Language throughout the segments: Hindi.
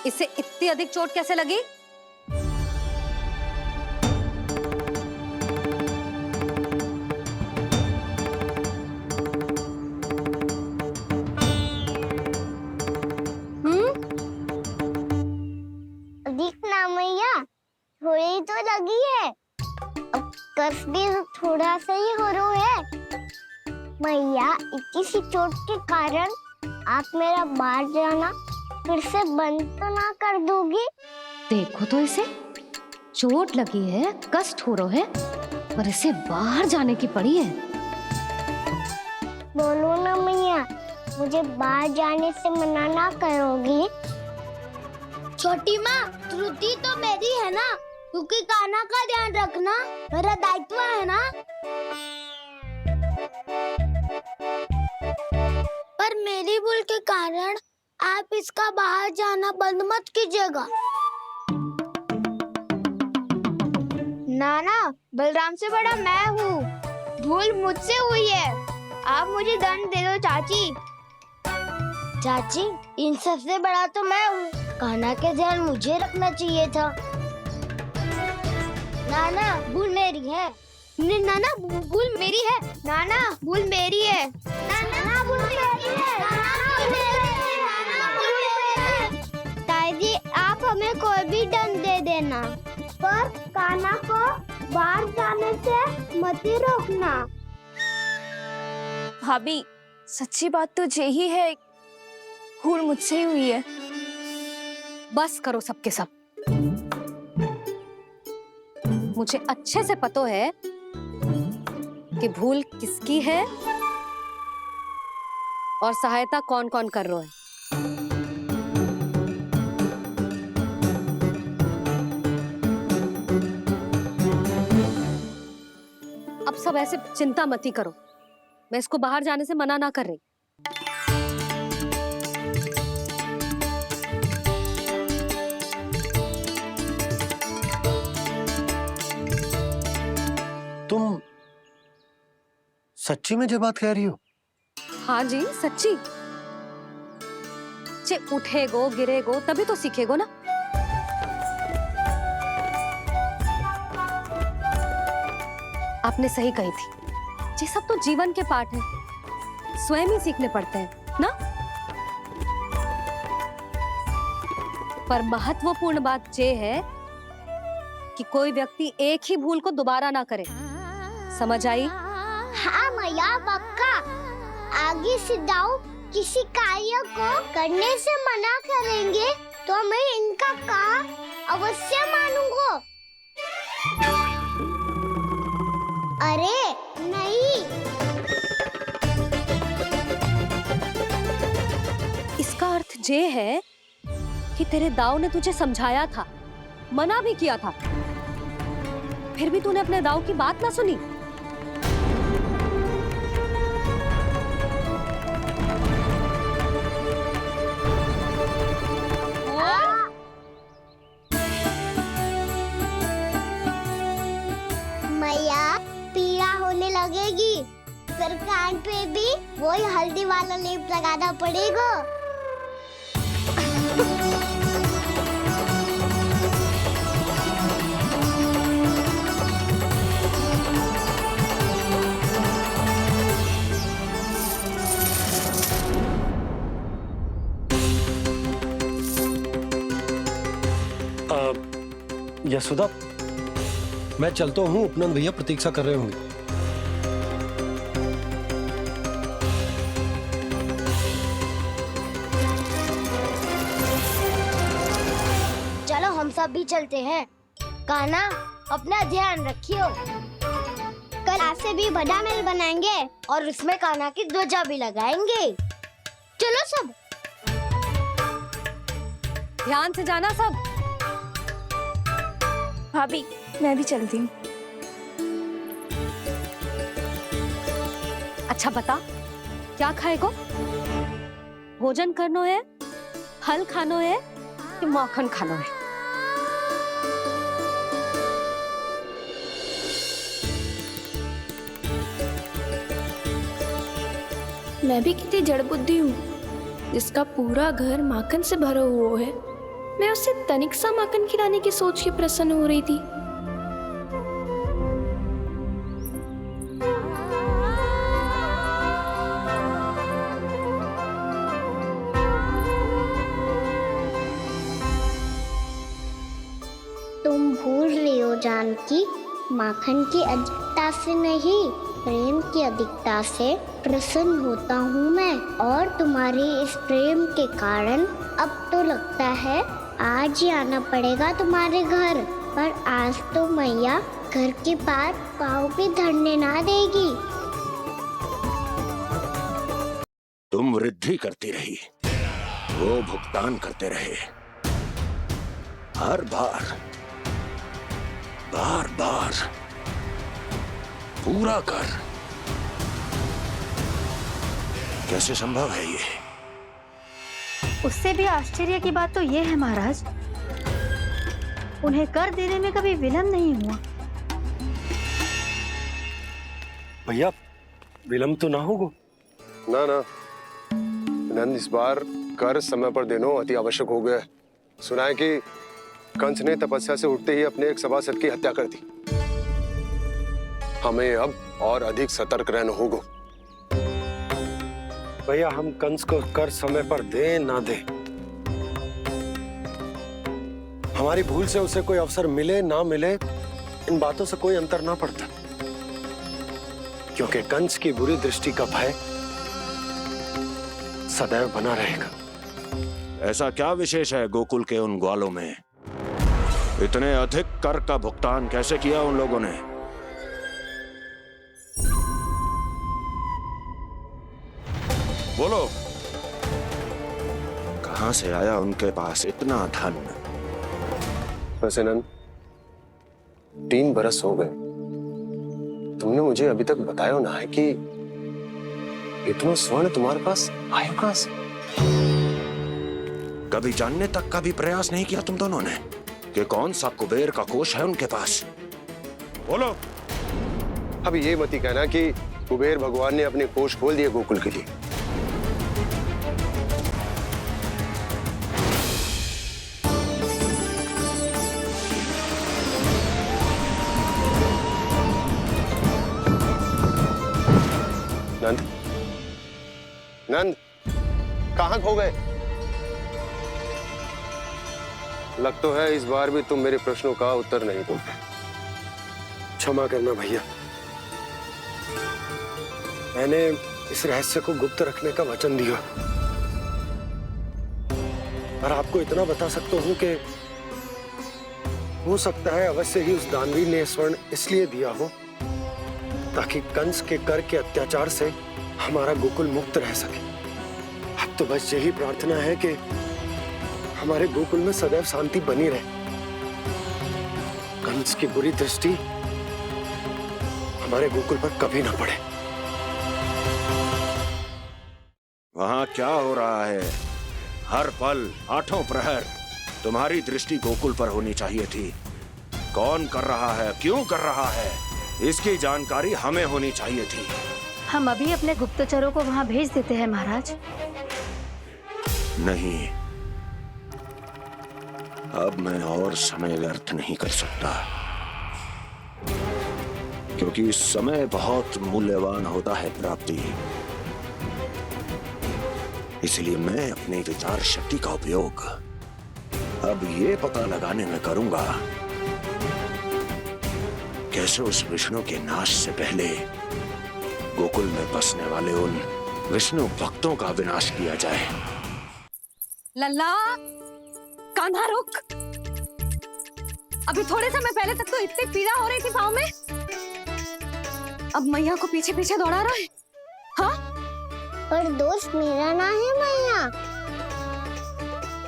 इसे इतनी अधिक चोट कैसे लगी? दिखना मैया, थोड़ी तो लगी है। अब कस भी थोड़ा सा ही हो रहा है। मैया, इतनी सी चोट के कारण आप मेरा बाहर जाना फिर से बंद तो ना कर दोगी? देखो तो इसे, चोट लगी है, कष्ट हो रहा है, पर इसे बाहर जाने की पड़ी है। बोलो ना मैया, मुझे बाहर जाने से मना ना करोगी? छोटी माँ, त्रुटि तो मेरी है ना, क्योंकि कान्हा का ध्यान रखना मेरा दायित्व है ना। पर मेरी भूल के कारण आप इसका बाहर जाना बंद मत कीजिएगा। नाना, बलराम से बड़ा मैं हूँ, भूल मुझसे हुई है, आप मुझे दंड दे दो चाची। चाची, इन सबसे बड़ा तो मैं हूँ, कान्हा के ध्यान मुझे रखना चाहिए था। नाना, भूल मेरी है। नाना, भूल मेरी है। नाना, भूल मेरी है। नाना, भूल मेरी है। नाना, भूल मेरी है। नाना, भूल मेरी है। ताई जी, आप हमें कोई भी दंड दे देना, पर कान्हा को बाहर जाने से मत ही रोकना। भाभी, सच्ची बात तो यही है, भूल मुझसे ही हुई है। बस करो सबके सब। मुझे अच्छे से पता है कि भूल किसकी है और सहायता कौन कौन कर रहा है। अब सब ऐसे चिंता मत ही करो, मैं इसको बाहर जाने से मना ना कर रही। तुम सच्ची में ये बात कह रही हो? हाँ जी, सच्ची। चे उठेगो गिरेगो तभी तो सीखेगो ना। आपने सही कही थी, ये सब तो जीवन के पाठ हैं, स्वयं ही सीखने पड़ते हैं ना। पर महत्वपूर्ण बात ये है कि कोई व्यक्ति एक ही भूल को दोबारा ना करे, समझ आई? हाँ मैया, पक्का। आगे से दाऊ किसी कार्य को करने से मना करेंगे तो मैं इनका काम अवश्य मानूंगा। अरे नहीं, इसका अर्थ ये है कि तेरे दाऊ ने तुझे समझाया था, मना भी किया था, फिर भी तूने अपने दाऊ की बात ना सुनी। मैया, पीड़ा होने लगेगी, फिर कान पे भी वही हल्दी वाला लेप लगाना पड़ेगा। यशोदा, मैं चलता हूँ, उपनंद भैया प्रतीक्षा कर रहे होंगे। चलो हम सब भी चलते हैं। कान्हा, अपना ध्यान रखियो। कल आज से भी बड़ा महल बनाएंगे और उसमें कान्हा की ध्वजा भी लगाएंगे। चलो सब। ध्यान से जाना सब। भाभी, मैं भी चलती हूँ। अच्छा बता, क्या खाएगो? भोजन करनो है, फल खानो है कि माखन खानो है? मैं भी कितनी जड़ बुद्धि हूँ, जिसका पूरा घर माखन से भरा हुआ है, मैं उससे तनिक सा माखन खिलाने की सोच के प्रसन्न हो रही थी। तुम भूल रही हो जानकी, माखन की अधिकता से नहीं, प्रेम की अधिकता से प्रसन्न होता हूँ मैं। और तुम्हारे इस प्रेम के कारण अब तो लगता है आज ही आना पड़ेगा तुम्हारे घर। पर आज तो मैया घर के पार पाँव भी धरने ना देगी। तुम वृद्धि करती रही, वो भुगतान करते रहे। हर बार बार बार पूरा कर। कैसे संभव है ये? उससे भी आश्चर्य की बात तो ये है महाराज, उन्हें कर देने में कभी विलंब नहीं हुआ। भैया विलंब तो ना होगा? ना ना नंद, इस बार कर समय पर देना अति आवश्यक हो गया है। सुना है कि कंस ने तपस्या से उठते ही अपने एक सभासद की हत्या कर दी। हमें अब और अधिक सतर्क रहना होगा। भैया हम कंस को कर समय पर दे ना दे, हमारी भूल से उसे कोई अवसर मिले ना मिले, इन बातों से कोई अंतर ना पड़ता, क्योंकि कंस की बुरी दृष्टि का भय सदैव बना रहेगा। ऐसा क्या विशेष है गोकुल के उन ग्वालों में? इतने अधिक कर का भुगतान कैसे किया उन लोगों ने? बोलो, कहां से आया उनके पास इतना धन? वैसे नंद, 3 बरस हो गए, तुमने मुझे अभी तक बताया ना है कि इतना स्वर्ण तुम्हारे पास आया कहां से? कभी जानने तक का भी प्रयास नहीं किया तुम दोनों ने कि कौन सा कुबेर का कोष है उनके पास? बोलो। अब ये मत ही कहना कि कुबेर भगवान ने अपने कोष खोल दिए गोकुल के लिए। नंद, नंद, कहां खो गए? लग तो है इस बार भी तुम मेरे प्रश्नों का उत्तर नहीं दोगे। क्षमा करना भैया, मैंने इस रहस्य को गुप्त रखने का वचन दिया, पर आपको इतना बता सकता हूं कि हो सकता है अवश्य ही उस दानवीर ने स्वर्ण इसलिए दिया हो ताकि कंस के कर के अत्याचार से हमारा गोकुल मुक्त रह सके। अब तो बस यही प्रार्थना है कि हमारे गोकुल में सदैव शांति बनी रहे, कंस की बुरी दृष्टि हमारे गोकुल पर कभी ना पड़े। वहां क्या हो रहा है? हर पल, आठों प्रहर तुम्हारी दृष्टि गोकुल पर होनी चाहिए थी। कौन कर रहा है, क्यों कर रहा है, इसकी जानकारी हमें होनी चाहिए थी। हम अभी अपने गुप्तचरों को वहां भेज देते हैं महाराज। नहीं, अब मैं और समय व्यर्थ नहीं कर सकता, क्योंकि समय बहुत मूल्यवान होता है प्राप्ति। इसलिए मैं अपनी विचार शक्ति का उपयोग अब ये पता लगाने में करूंगा कैसे उस विष्णु के नाश से पहले गोकुल में बसने वाले उन विष्णु भक्तों का विनाश किया जाए। लल्ला, कान्हा रुक। अभी थोड़े समय पहले तक तो इतनी पीड़ा हो रही थी पाँव में, अब मैया को पीछे पीछे दौड़ा रहा है। हाँ? पर दोस्त मेरा ना है मैया,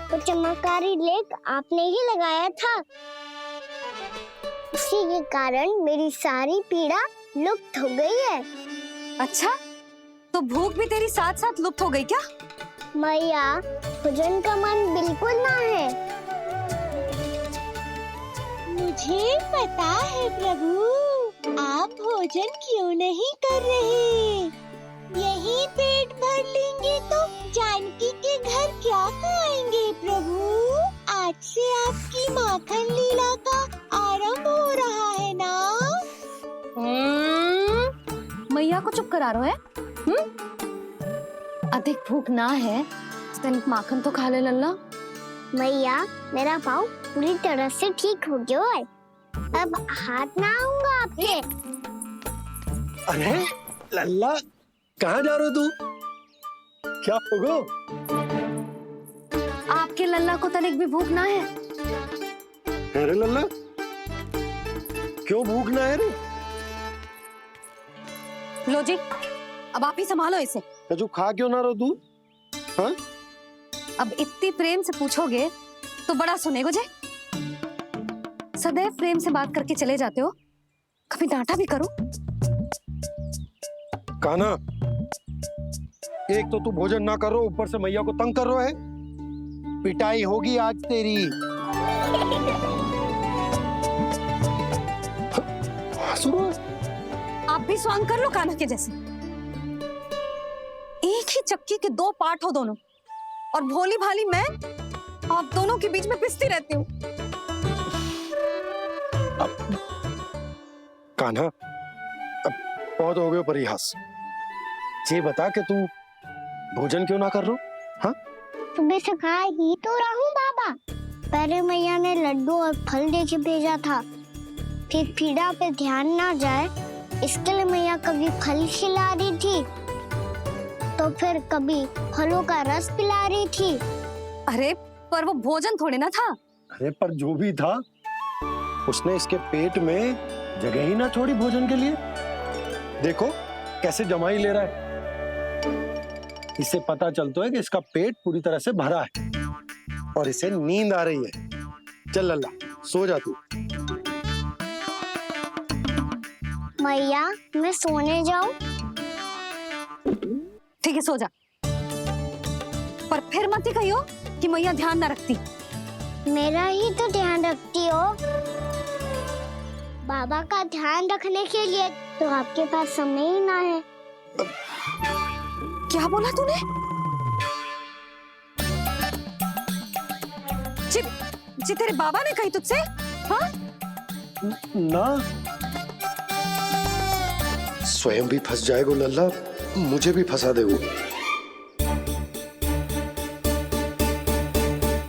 तो चमत्कारी लेख आपने ही लगाया था। इसी के कारण मेरी सारी पीड़ा लुप्त हो गई है। अच्छा, तो भूख भी तेरी साथ साथ लुप्त हो गई क्या? मैया, भोजन का मन बिल्कुल ना है। मुझे पता है प्रभु, आप भोजन क्यों नहीं कर रहे। यही पेट भर लेंगे तो जानकी के घर क्या खाएंगे प्रभु। आज आज से आपकी माखन लीला का आरंभ हो रहा है ना? मैया को चुप करा रहे है। अधिक भूख ना है तो तनिक माखन तो खा ले लल्ला। मैया, मेरा पाँव पूरी तरह से ठीक हो गया है। अब हाथ ना आऊंगा आपके। अरे लल्ला, कहाँ जा रहे हो तू? क्या होगा? आपके लल्ला को तनिक भी भूख ना है? अरे लल्ला, क्यों भूख ना है रे? लो जी, अब आप ही संभालो इसे। तू खा क्यों ना रहो तू? हाँ? अब इतनी प्रेम से पूछोगे तो बड़ा सुनेगो जे। सदैव प्रेम से बात करके चले जाते हो, कभी डांटा भी करो। कान्हा, एक तो तू भोजन ना कर रहा, ऊपर से मैया को तंग कर रहा है। पिटाई होगी आज तेरी। आप भी स्वांग कर लो कान्हा के जैसे। एक ही चक्की के दो पार्ट हो दोनों, और भोली भाली मैं आप दोनों के बीच में पिसती रहती हूँ। कान्हा, अब बहुत हो गए परिहास। ये बता कि तू भोजन क्यों ना कर रहा? हाँ? सुबह से खा ही तो रहा हूँ बाबा। पहले मैया ने लड्डू और फल देके भेजा था, फिर पीड़ा पे ध्यान ना जाए इसके लिए मैया कभी फल खिला रही थी तो फिर कभी फलों का रस पिला रही थी। अरे पर वो भोजन थोड़े ना था। अरे पर जो भी था, उसने इसके पेट में जगह ही ना छोड़ी भोजन के लिए। देखो कैसे जमाई ले रहा है। इससे पता चलता है कि इसका पेट पूरी तरह से भरा है और इसे नींद आ रही है। चल लल्ला, सो जा तू। मैया, मैं सोने जाऊं? ठीक है, सो जा। पर फिर मत ही कहियो कि मैया ध्यान ना रखती। मेरा ही तो ध्यान रखती हो। बाबा का ध्यान रखने के लिए तो आपके पास समय ही ना है। क्या बोला तूने? जी तेरे बाबा ने कही तुझसे? हाँ? ना, स्वयं भी फंस जाएगा लल्ला, मुझे भी फंसा देगो।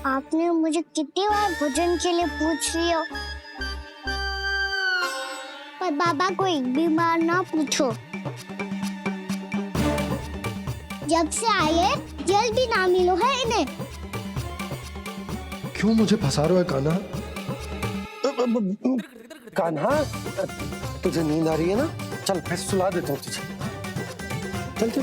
आपने मुझे कितनी बार भोजन के लिए पूछ लिया, पर बाबा को एक भी बार ना पूछो। जब से आए जल भी ना मिलो है इन्हें। क्यों मुझे फंसा रहा है कान्हा? कान्हा, तुझे नींद आ रही है ना? चल मैं सुला देता हूँ तुझे। चल चल।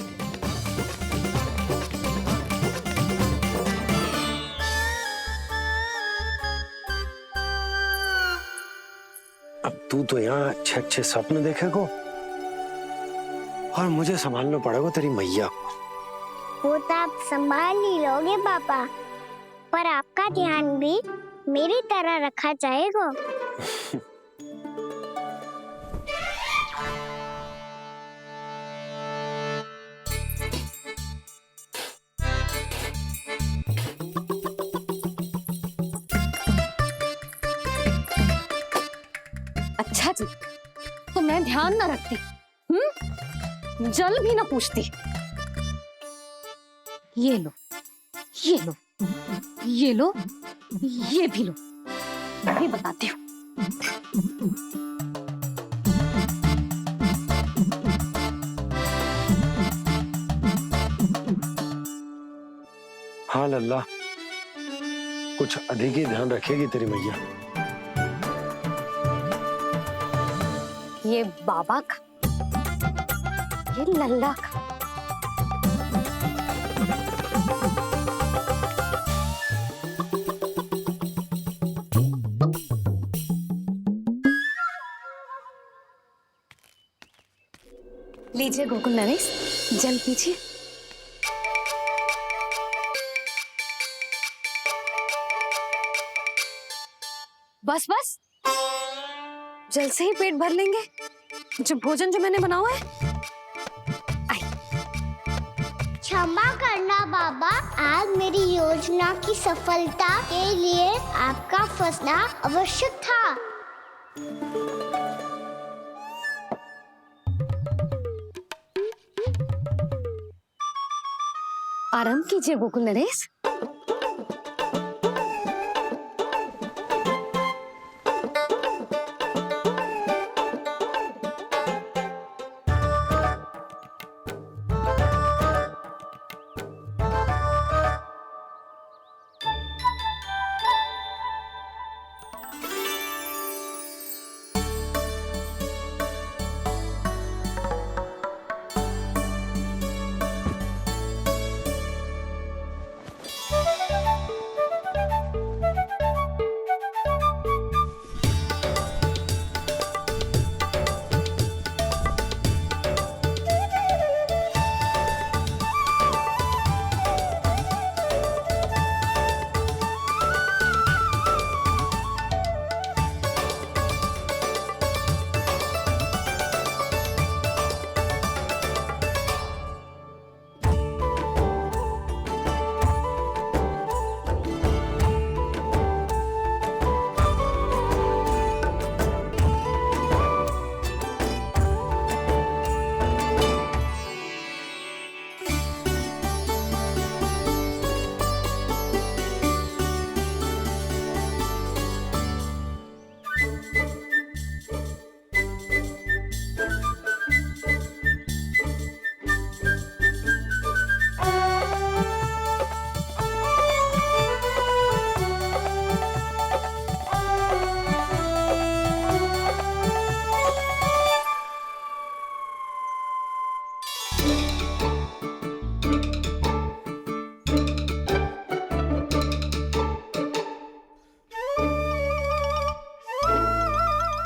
अब तू तो यहाँ अच्छे अच्छे सपने देखेगो और मुझे संभालना पड़ेगा तेरी मैया को। वो तो आप संभाल ही लोगे पापा, पर आपका ध्यान भी मेरी तरह रखा जाएगा। अच्छा जी, तो मैं ध्यान ना रखती, जल भी ना पूछती। ये लो, ये लो, ये लो, ये भी लो, मैं भी बताती हूँ। हाँ लल्ला, कुछ अधिक ही ध्यान रखेगी तेरी मैया। ये बाबा का, ये लल्ला का। लीजिए गोकुल नरेश, जल पीजिए। बस बस, जल से ही पेट भर लेंगे। जो भोजन जो मैंने बनाया है। अच्छा क्षमा करना बाबा, आज मेरी योजना की सफलता के लिए आपका फंसना आवश्यक था। आराम कीजिए गोकुल नरेश।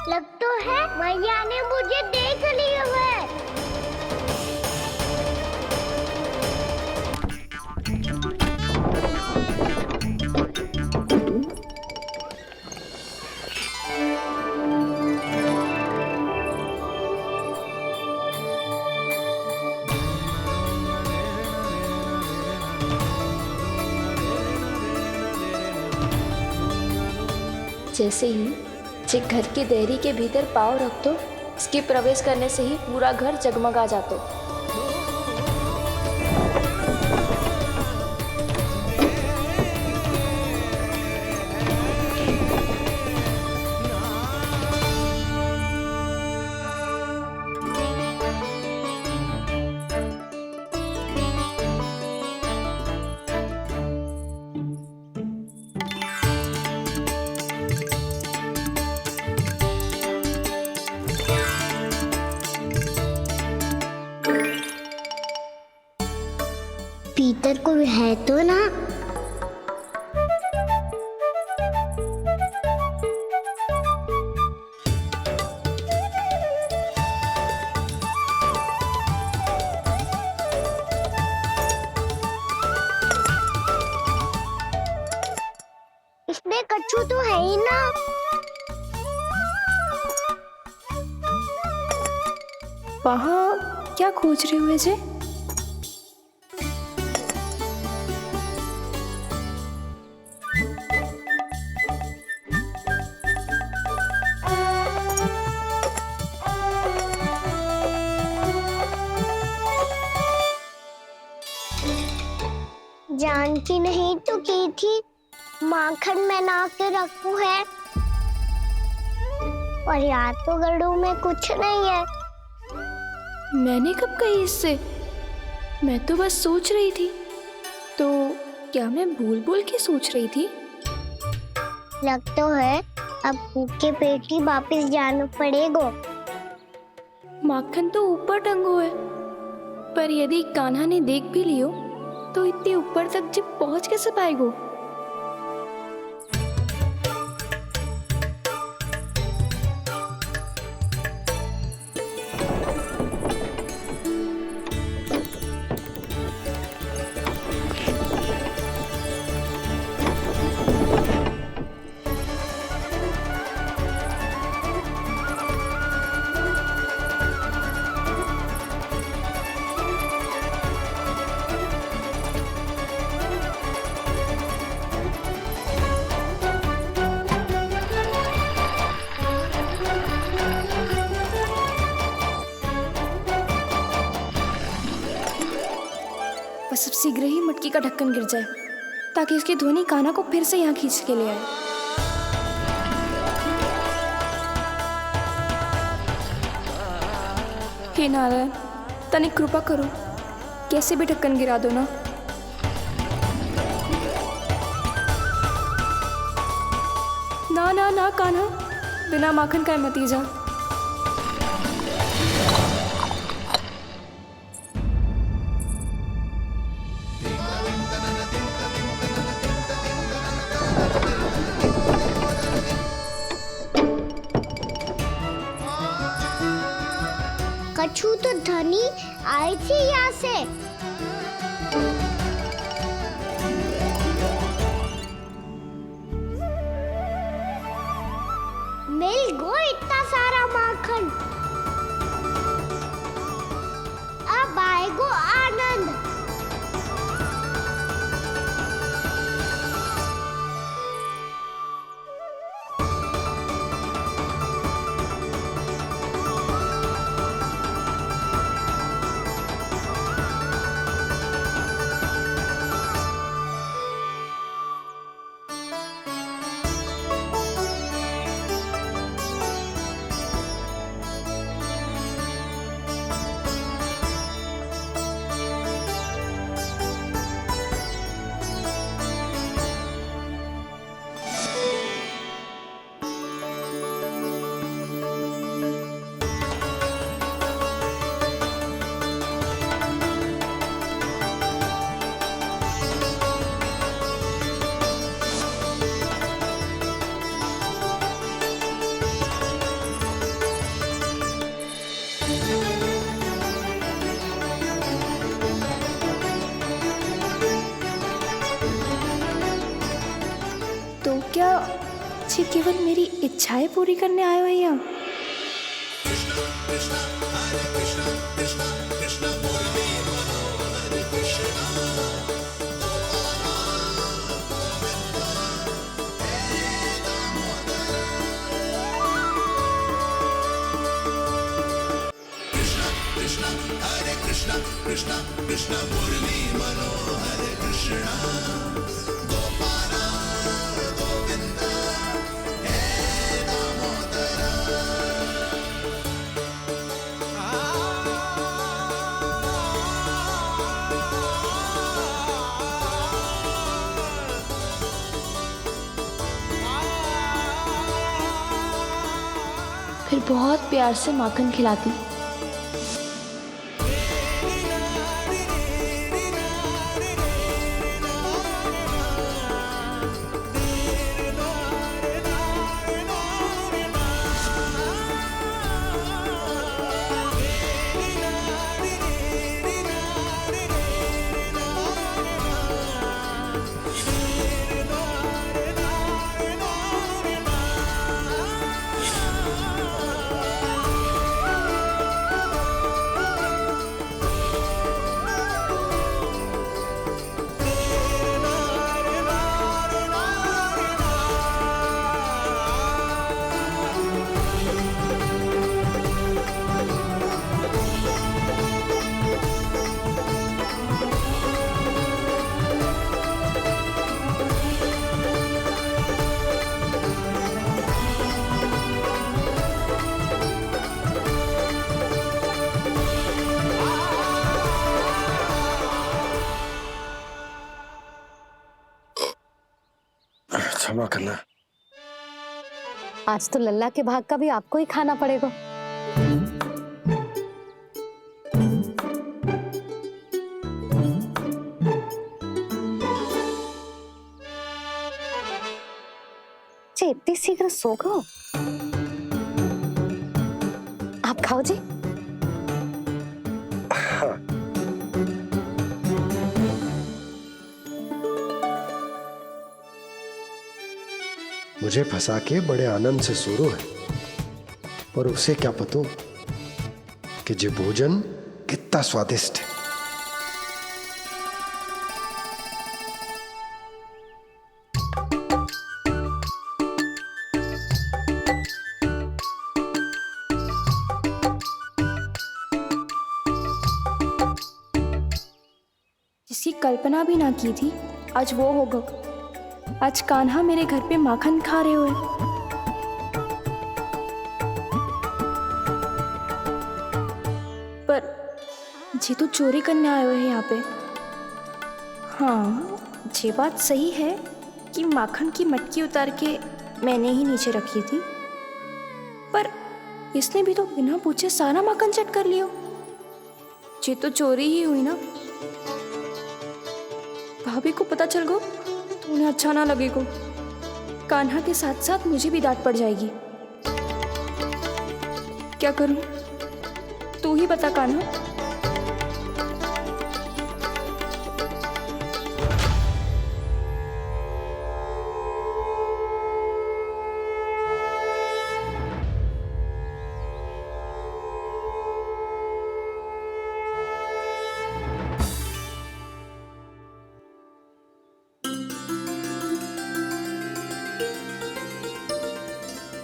लग तो है मैया ने मुझे देख लिया है। जैसे ही जे घर की देहरी के भीतर पाँव रख दो, इसके प्रवेश करने से ही पूरा घर जगमगा जातो। भीतर कोई है तो ना? इसमें कच्छू तो है ही ना। वहाँ क्या खोज रहे हुए जे? जानकी नहीं तो की थी माखन में ना के रखू है, और याद तो गड़ू में कुछ नहीं है। मैंने कब कही इससे? मैं तो बस सोच रही थी। तो क्या मैं भूल भूल के सोच रही थी? लग तो है अब भूखे पेट ही वापिस जाना पड़ेगा। माखन तो ऊपर टंगो है, पर यदि कान्हा ने देख भी लियो तो इतने ऊपर तक जब पहुंच कैसे पाएगो? शीघ्र ही मटकी का ढक्कन गिर जाए ताकि उसकी ध्वनि कान्हा को फिर से यहाँ खींच के ले आए। हे नारायण, तनिक कृपा करो, कैसे भी ढक्कन गिरा दो ना। ना ना ना कान्हा, बिना माखन का मत ही जा। कछु तो ध्वनि आई थी यहाँ से। मिल गो इतना सारा माखन। अब आएगो आनंद। तो क्या ये केवल मेरी इच्छाएं पूरी करने आए हो यहाँ? फिर बहुत प्यार से माखन खिलाती। क्षमा करना। आज तो लल्ला के भाग का भी आपको ही खाना पड़ेगा। इतनी शीघ्र सो गो? आप खाओ जी। हाँ। मुझे फंसा के बड़े आनंद से सो रहा है, पर उसे क्या पता कि ये भोजन कितना स्वादिष्ट है। जिसकी कल्पना भी ना की थी, आज वो होगा। आज कान्हा मेरे घर पे माखन खा रहे हुए। पर ये तो चोरी करने आए हुए हैं यहाँ पे। हाँ, ये बात सही है कि माखन की मटकी उतार के मैंने ही नीचे रखी थी, पर इसने भी तो बिना पूछे सारा माखन चट कर लियो। ये तो चोरी ही हुई ना। भाभी को पता चल गो तो उन्हें अच्छा ना लगेगा। कान्हा के साथ साथ मुझे भी डांट पड़ जाएगी। क्या करूं? तू ही बता कान्हा।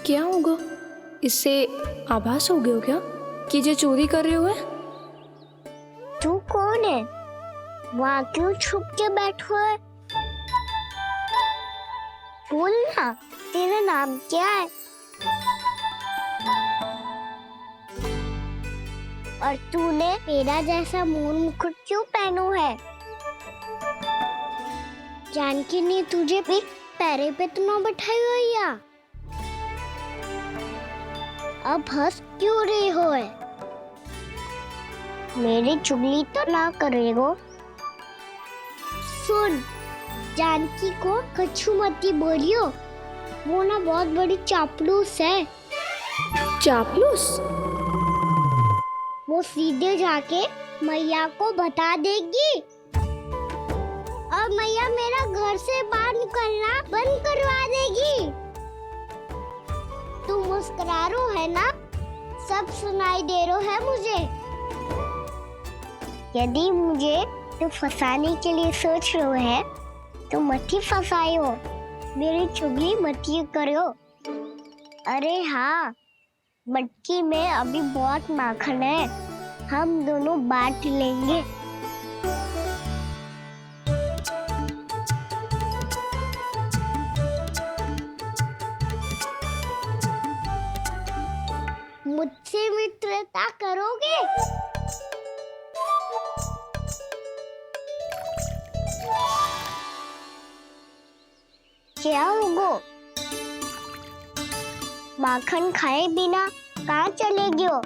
क्या होगा? इससे आभास हो गया क्या कि ये चोरी कर रहे हो? तू कौन है? वहाँ क्यों छुप के बैठो है? बोल ना, तेरा नाम क्या है? और तूने मेरा जैसा मोर मुकुट क्यों पहनो है? जानकी ने तुझे भी पैरे पे तो ना बैठाई हुई है। अब हंस क्यों रही हो है? मेरी चुगली तो ना करेगो। सुन, जानकी को कछु मती बोलियो, वो ना बहुत बड़ी चापलूस है। चापलूस? वो सीधे जाके मैया को बता देगी और मैया मेरा घर से बाहर निकलना बंद करवा देगी। तू मुस्कुरा रो है ना? सब सुनाई दे रो है मुझे। यदि मुझे तू फंसाने के लिए सोच रो है तो मत ही फंसायो, मेरी चुगली मत ही करो। अरे हाँ, मटकी में अभी बहुत माखन है, हम दोनों बांट लेंगे। मुझसे मित्रता करोगे? क्या होगो? माखन खाए बिना कहाँ चलेगी हो?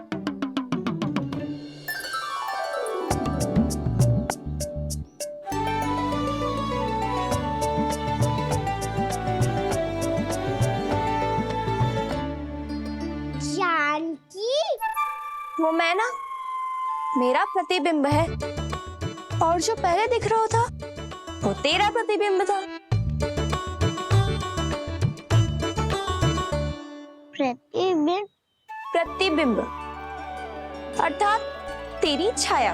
वो मैं ना, मेरा प्रतिबिंब है, और जो पहले दिख रहा था वो तेरा प्रतिबिंब था। प्रतिबिंब? प्रतिबिंब अर्थात तेरी छाया।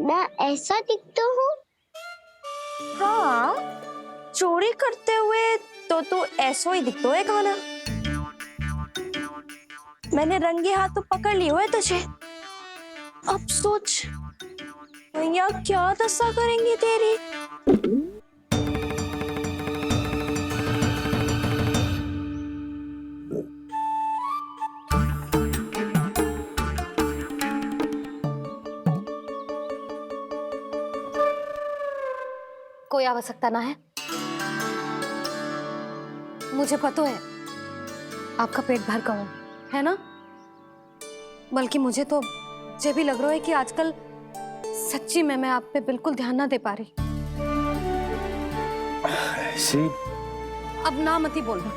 मैं ऐसा दिखता हूँ? हाँ, चोरी करते हुए तो तू ऐसा ही दिखता है कान्हा। मैंने रंगे हाथ तो पकड़ लिए हुए तुझे। अब सोच भैया क्या दशा करेंगी तेरी। कोई आवश्यकता ना है। मुझे पता है आपका पेट भर गया है ना, बल्कि मुझे तो ये भी लग रहा है कि आजकल सच्ची में मैं आप पे बिल्कुल ध्यान ना दे पा रही। ऐसी अब ना मत ही बोलना।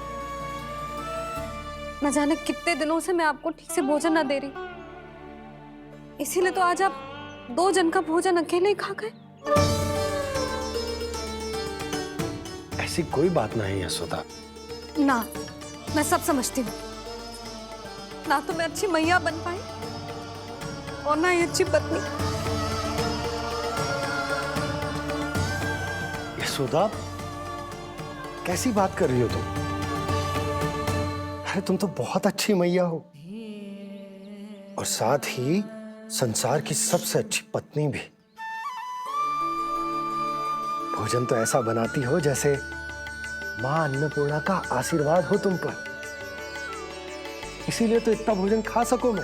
न जाने कितने दिनों से मैं आपको ठीक से भोजन ना दे रही, इसीलिए तो आज आप 2 जन का भोजन अकेले ही खा गए। ऐसी कोई बात नहीं है यशोदा। ना, मैं सब समझती हूँ। ना तो मैं अच्छी मैया बन पाई और ना ही अच्छी पत्नी। यशोदा, कैसी बात कर रही हो तुम? अरे तुम तो बहुत अच्छी मैया हो, और साथ ही संसार की सबसे अच्छी पत्नी भी भोजन तो ऐसा बनाती हो जैसे मां अन्नपूर्णा का आशीर्वाद हो तुम पर। इसीलिए तो इतना भोजन खा सको मैं,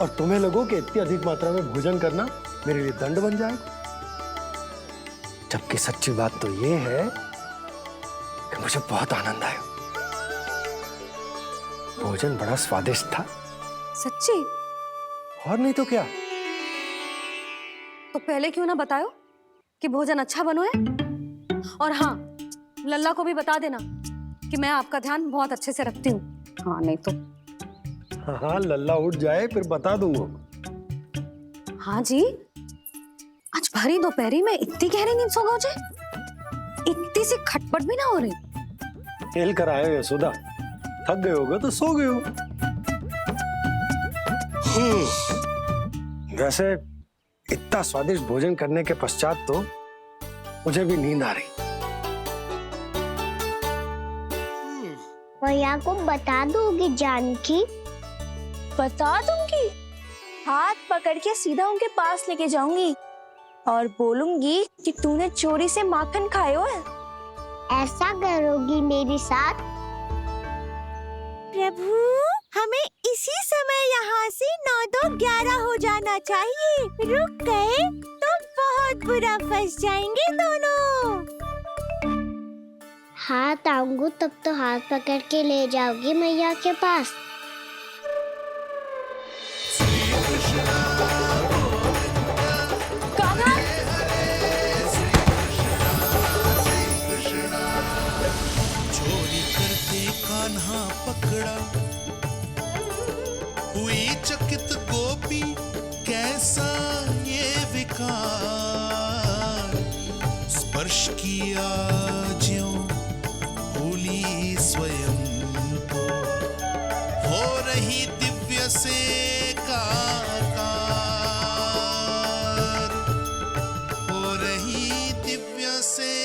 और तुम्हें लगो कि इतनी अधिक मात्रा में भोजन करना मेरे लिए दंड बन जाएगा। जबकि सच्ची बात तो ये है कि मुझे बहुत आनंद आया। भोजन बड़ा स्वादिष्ट था। सच्ची? और नहीं तो क्या। तो पहले क्यों ना बतायो कि भोजन अच्छा बनो है? और हाँ, लल्ला को भी बता देना कि मैं आपका ध्यान बहुत अच्छे से रखती हूँ। हाँ नहीं तो। हाँ, लल्ला उठ जाए फिर बता दूंगा। हाँ जी, आज भरी दोपहरी में इतनी गहरी नींद सो गए? इतनी सी खटपट भी ना हो रही? खेल कर आए हो यशोदा, थक गए होगे तो सो गए हो। वैसे इतना स्वादिष्ट भोजन करने के पश्चात तो मुझे भी नींद आ रही। भैया को बता दोगी जानकी? बता दूंगी। हाथ पकड़ के सीधा उनके पास लेके जाऊंगी और बोलूंगी कि तूने चोरी से माखन खायो है। ऐसा करोगी मेरे साथ? प्रभु, हमें इसी समय यहाँ से 9-2-11 हो जाना चाहिए। रुक गए तो बहुत बुरा फंस जाएंगे दोनों। हाथ आऊंगी तब तो हाथ पकड़ के ले जाओगी मैया के पास। चोरी करते कान्हा पकड़ा, हुई चकित गोपी कैसा ये विकार। स्पर्श किया ज्यों भूली स्वयं को, हो रही दिव्य से काकार, हो रही दिव्य से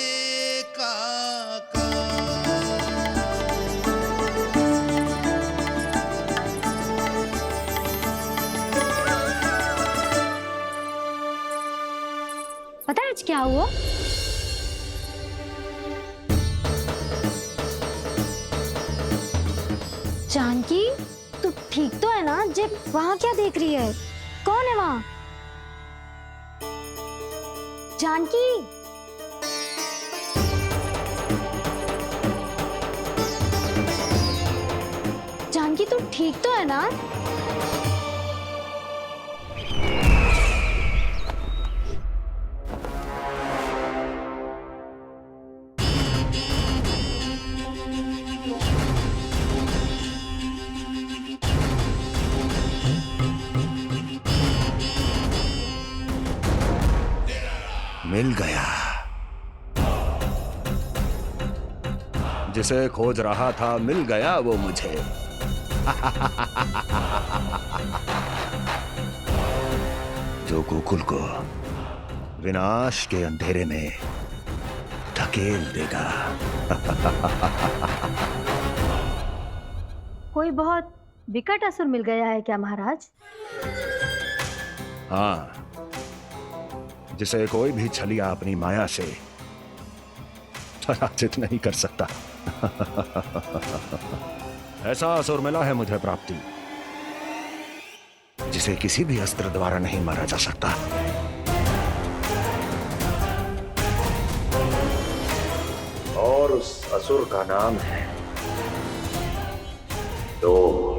पता है आज क्या हुआ? जानकी, तू ठीक तो है ना? जे वहाँ क्या देख रही है? कौन है वहाँ? जानकी, जानकी तू ठीक तो है ना? मिल गया। जिसे खोज रहा था मिल गया वो मुझे। जो गोकुल को विनाश के अंधेरे में धकेल देगा। कोई बहुत विकट असुर मिल गया है क्या महाराज? हाँ, जिसे कोई भी छलिया अपनी माया से पराजित नहीं कर सकता। ऐसा असुर मिला है मुझे प्राप्ति, जिसे किसी भी अस्त्र द्वारा नहीं मारा जा सकता। और उस असुर का नाम है दो।